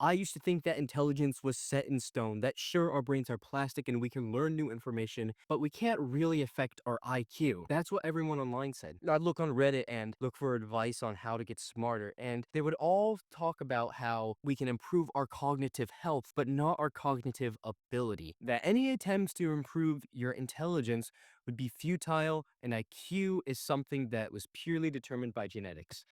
I used to think that intelligence was set in stone, that sure, our brains are plastic and we can learn new information, but we can't really affect our IQ. That's what everyone online said. I'd look on Reddit and look for advice on how to get smarter, and they would all talk about how we can improve our cognitive health, but not our cognitive ability. That any attempts to improve your intelligence would be futile, and IQ is something that was purely determined by genetics.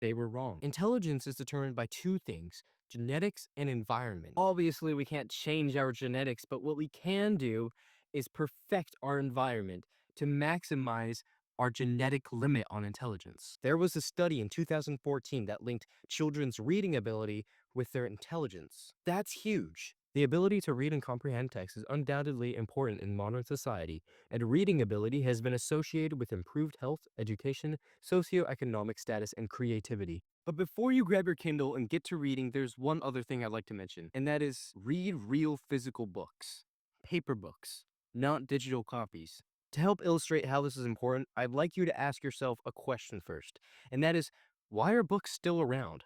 They were wrong. Intelligence is determined by two things: genetics and environment. Obviously, we can't change our genetics, but what we can do is perfect our environment to maximize our genetic limit on intelligence. There was a study in 2014 that linked children's reading ability with their intelligence. That's huge. The ability to read and comprehend text is undoubtedly important in modern society, and reading ability has been associated with improved health, education, socioeconomic status, and creativity. But before you grab your Kindle and get to reading, there's one other thing I'd like to mention, and that is read real physical books, paper books, not digital copies. To help illustrate how this is important, I'd like you to ask yourself a question first, and that is, why are books still around?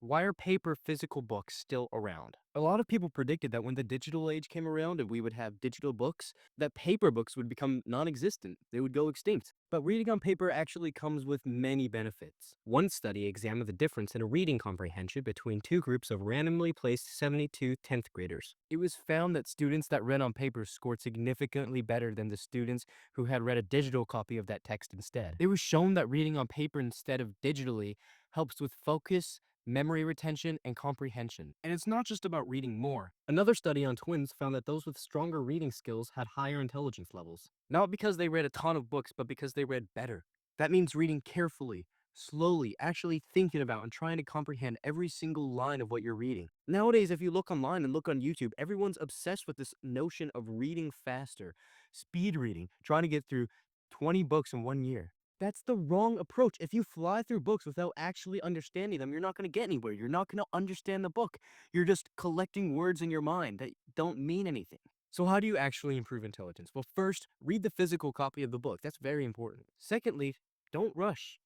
Why are paper physical books still around? A lot of people predicted that when the digital age came around and we would have digital books, that paper books would become non-existent. They would go extinct. But reading on paper actually comes with many benefits. One study examined the difference in reading comprehension between two groups of randomly placed 72 10th graders. It was found that students that read on paper scored significantly better than the students who had read a digital copy of that text instead. It was shown that reading on paper instead of digitally helps with focus, memory retention, and comprehension. And it's not just about reading more. Another study on twins found that those with stronger reading skills had higher intelligence levels. Not because they read a ton of books, but because they read better. That means reading carefully, slowly, actually thinking about and trying to comprehend every single line of what you're reading. Nowadays, if you look online and look on YouTube, everyone's obsessed with this notion of reading faster, speed reading, trying to get through 20 books in 1 year. That's the wrong approach. If you fly through books without actually understanding them, you're not going to get anywhere. You're not going to understand the book. You're just collecting words in your mind that don't mean anything. So how do you actually improve intelligence? Well, first, read the physical copy of the book. That's very important. Secondly, don't rush.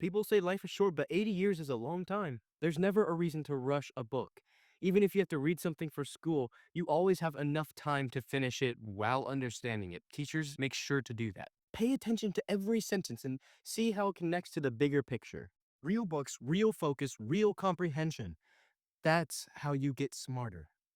People say life is short, but 80 years is a long time. There's never a reason to rush a book. Even if you have to read something for school, you always have enough time to finish it while understanding it. Teachers make sure to do that. Pay attention to every sentence and see how it connects to the bigger picture. Real books, real focus, real comprehension. That's how you get smarter.